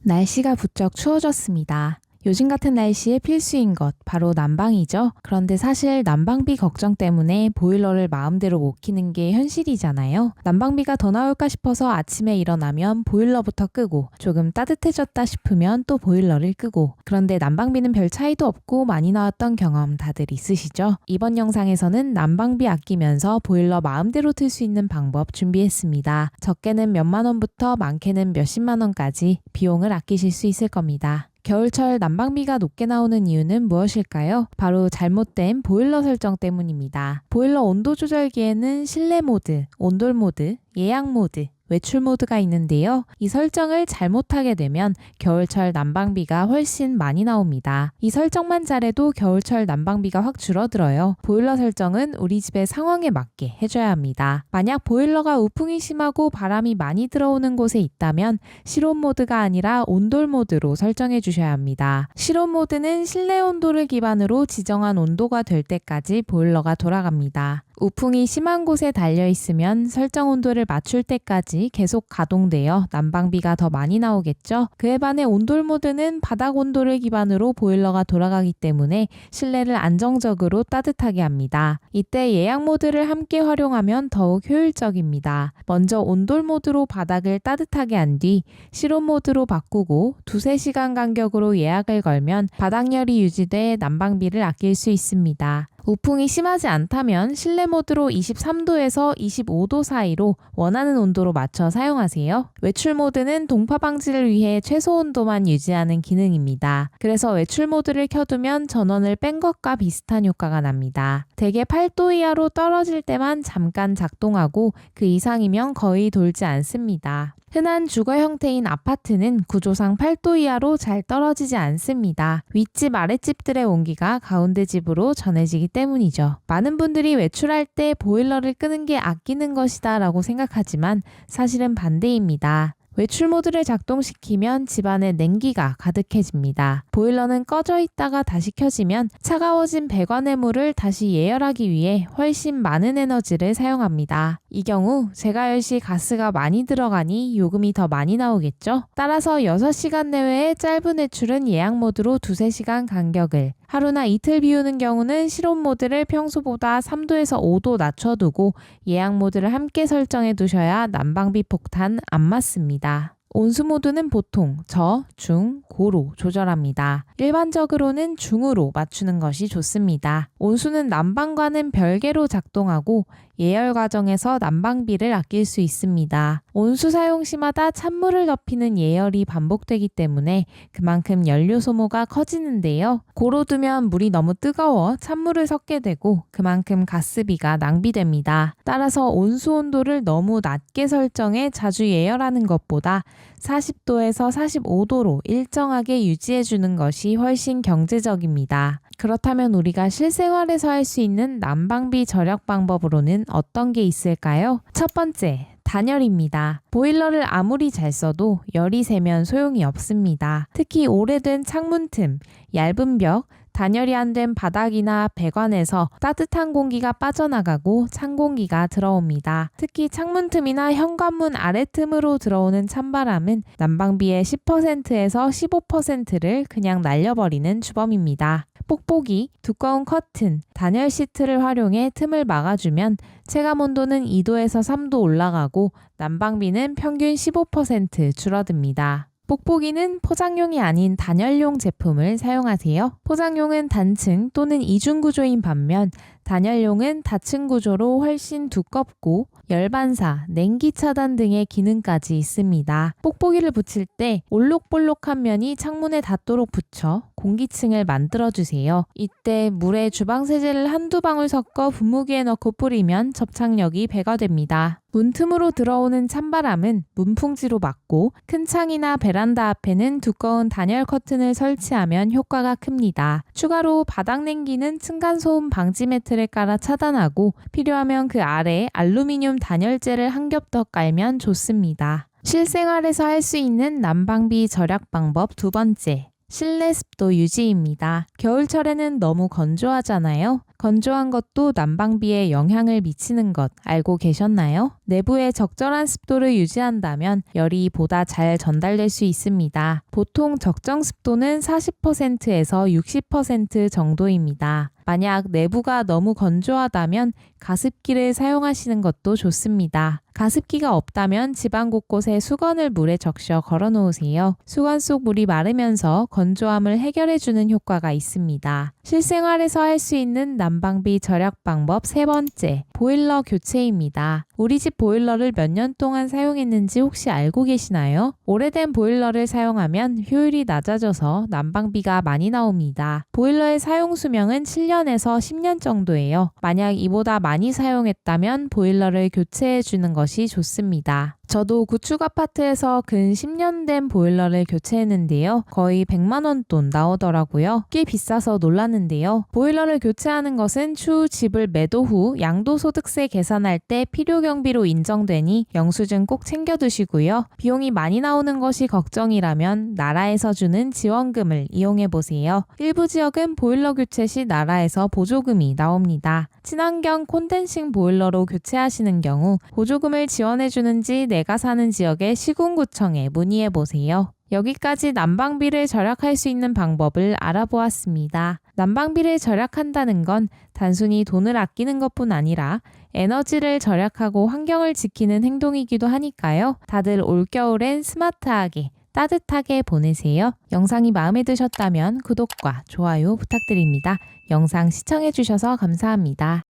날씨가 부쩍 추워졌습니다. 요즘 같은 날씨에 필수인 것, 바로 난방이죠. 그런데 사실 난방비 걱정 때문에 보일러를 마음대로 못 켜는 게 현실이잖아요. 난방비가 더 나올까 싶어서 아침에 일어나면 보일러부터 끄고 조금 따뜻해졌다 싶으면 또 보일러를 끄고, 그런데 난방비는 별 차이도 없고 많이 나왔던 경험 다들 있으시죠? 이번 영상에서는 난방비 아끼면서 보일러 마음대로 틀 수 있는 방법 준비했습니다. 적게는 몇만 원부터 많게는 몇십만 원까지 비용을 아끼실 수 있을 겁니다. 겨울철 난방비가 높게 나오는 이유는 무엇일까요? 바로 잘못된 보일러 설정 때문입니다. 보일러 온도 조절기에는 실내 모드, 온돌 모드, 예약 모드, 외출 모드가 있는데요. 이 설정을 잘못하게 되면 겨울철 난방비가 훨씬 많이 나옵니다. 이 설정만 잘해도 겨울철 난방비가 확 줄어들어요. 보일러 설정은 우리 집의 상황에 맞게 해줘야 합니다. 만약 보일러가 우풍이 심하고 바람이 많이 들어오는 곳에 있다면 실온 모드가 아니라 온돌 모드로 설정해 주셔야 합니다. 실온 모드는 실내 온도를 기반으로 지정한 온도가 될 때까지 보일러가 돌아갑니다. 우풍이 심한 곳에 달려 있으면 설정 온도를 맞출 때까지 계속 가동되어 난방비가 더 많이 나오겠죠. 그에 반해 온돌 모드는 바닥 온도를 기반으로 보일러가 돌아가기 때문에 실내를 안정적으로 따뜻하게 합니다. 이때 예약 모드를 함께 활용하면 더욱 효율적입니다. 먼저 온돌 모드로 바닥을 따뜻하게 한 뒤 실온 모드로 바꾸고 2-3시간 간격으로 예약을 걸면 바닥열이 유지돼 난방비를 아낄 수 있습니다. 우풍이 심하지 않다면 실내 모드로 23도에서 25도 사이로 원하는 온도로 맞춰 사용하세요. 외출 모드는 동파 방지를 위해 최소 온도만 유지하는 기능입니다. 그래서 외출 모드를 켜두면 전원을 뺀 것과 비슷한 효과가 납니다. 대개 8도 이하로 떨어질 때만 잠깐 작동하고 그 이상이면 거의 돌지 않습니다. 흔한 주거 형태인 아파트는 구조상 8도 이하로 잘 떨어지지 않습니다. 윗집 아랫집들의 온기가 가운데 집으로 전해지기 때문이죠. 많은 분들이 외출할 때 보일러를 끄는 게 아끼는 것이다 라고 생각하지만 사실은 반대입니다. 외출 모드를 작동시키면 집안에 냉기가 가득해집니다. 보일러는 꺼져 있다가 다시 켜지면 차가워진 배관의 물을 다시 예열하기 위해 훨씬 많은 에너지를 사용합니다. 이 경우 재가열 시 가스가 많이 들어가니 요금이 더 많이 나오겠죠? 따라서 6시간 내외의 짧은 외출은 예약 모드로 2-3시간 간격을, 하루나 이틀 비우는 경우는 실온 모드를 평소보다 3도에서 5도 낮춰두고 예약 모드를 함께 설정해 두셔야 난방비 폭탄 안 맞습니다. 온수 모드는 보통 저, 중, 고로 조절합니다. 일반적으로는 중으로 맞추는 것이 좋습니다. 온수는 난방과는 별개로 작동하고 예열 과정에서 난방비를 아낄 수 있습니다. 온수 사용 시마다 찬물을 덮이는 예열이 반복되기 때문에 그만큼 연료 소모가 커지는데요. 고로 두면 물이 너무 뜨거워 찬물을 섞게 되고 그만큼 가스비가 낭비됩니다. 따라서 온수 온도를 너무 낮게 설정해 자주 예열하는 것보다 40도에서 45도로 일정하게 유지해 주는 것이 훨씬 경제적입니다. 그렇다면 우리가 실생활에서 할 수 있는 난방비 절약 방법으로는 어떤 게 있을까요? 첫 번째, 단열입니다. 보일러를 아무리 잘 써도 열이 새면 소용이 없습니다. 특히 오래된 창문 틈, 얇은 벽, 단열이 안 된 바닥이나 배관에서 따뜻한 공기가 빠져나가고 찬 공기가 들어옵니다. 특히 창문 틈이나 현관문 아래 틈으로 들어오는 찬바람은 난방비의 10%에서 15%를 그냥 날려버리는 주범입니다. 뽁뽁이, 두꺼운 커튼, 단열 시트를 활용해 틈을 막아주면 체감 온도는 2도에서 3도 올라가고 난방비는 평균 15% 줄어듭니다. 뽁뽁이는 포장용이 아닌 단열용 제품을 사용하세요. 포장용은 단층 또는 이중 구조인 반면 단열용은 다층 구조로 훨씬 두껍고 열반사, 냉기 차단 등의 기능까지 있습니다. 뽁뽁이를 붙일 때 올록볼록한 면이 창문에 닿도록 붙여 공기층을 만들어주세요. 이때 물에 주방세제를 한두 방울 섞어 분무기에 넣고 뿌리면 접착력이 배가 됩니다. 문틈으로 들어오는 찬바람은 문풍지로 막고 큰 창이나 베란다 앞에는 두꺼운 단열 커튼을 설치하면 효과가 큽니다. 추가로 바닥 냉기는 층간소음 방지 매트를 깔아 차단하고 필요하면 그 아래에 알루미늄 단열재를 한 겹 더 깔면 좋습니다. 실생활에서 할 수 있는 난방비 절약 방법 두 번째, 실내 습도 유지입니다. 겨울철에는 너무 건조하잖아요. 건조한 것도 난방비에 영향을 미치는 것 알고 계셨나요? 내부에 적절한 습도를 유지한다면 열이 보다 잘 전달될 수 있습니다. 보통 적정 습도는 40%에서 60% 정도입니다. 만약 내부가 너무 건조하다면 가습기를 사용하시는 것도 좋습니다. 가습기가 없다면 집안 곳곳에 수건을 물에 적셔 걸어 놓으세요. 수건 속 물이 마르면서 건조함을 해결해주는 효과가 있습니다. 실생활에서 할 수 있는 난방비 절약 방법 세 번째, 보일러 교체입니다. 우리 집 보일러를 몇 년 동안 사용했는지 혹시 알고 계시나요? 오래된 보일러를 사용하면 효율이 낮아져서 난방비가 많이 나옵니다. 보일러의 사용 수명은 7년에서 10년 정도예요. 만약 이보다 많이 사용했다면 보일러를 교체해 주는 것이 좋습니다. 저도 구축 아파트에서 근 10년 된 보일러를 교체했는데요. 거의 100만 원 돈 나오더라고요. 꽤 비싸서 놀랐는데요. 보일러를 교체하는 것은 추후 집을 매도 후 양도소득세 계산할 때 필요 경비로 인정되니 영수증 꼭 챙겨두시고요. 비용이 많이 나오는 것이 걱정이라면 나라에서 주는 지원금을 이용해 보세요. 일부 지역은 보일러 교체 시 나라에서 보조금이 나옵니다. 친환경 콘덴싱 보일러로 교체하시는 경우 보조금을 지원해 주는지 내가 사는 지역의 시군구청에 문의해 보세요. 여기까지 난방비를 절약할 수 있는 방법을 알아보았습니다. 난방비를 절약한다는 건 단순히 돈을 아끼는 것뿐 아니라 에너지를 절약하고 환경을 지키는 행동이기도 하니까요. 다들 올겨울엔 스마트하게 따뜻하게 보내세요. 영상이 마음에 드셨다면 구독과 좋아요 부탁드립니다. 영상 시청해주셔서 감사합니다.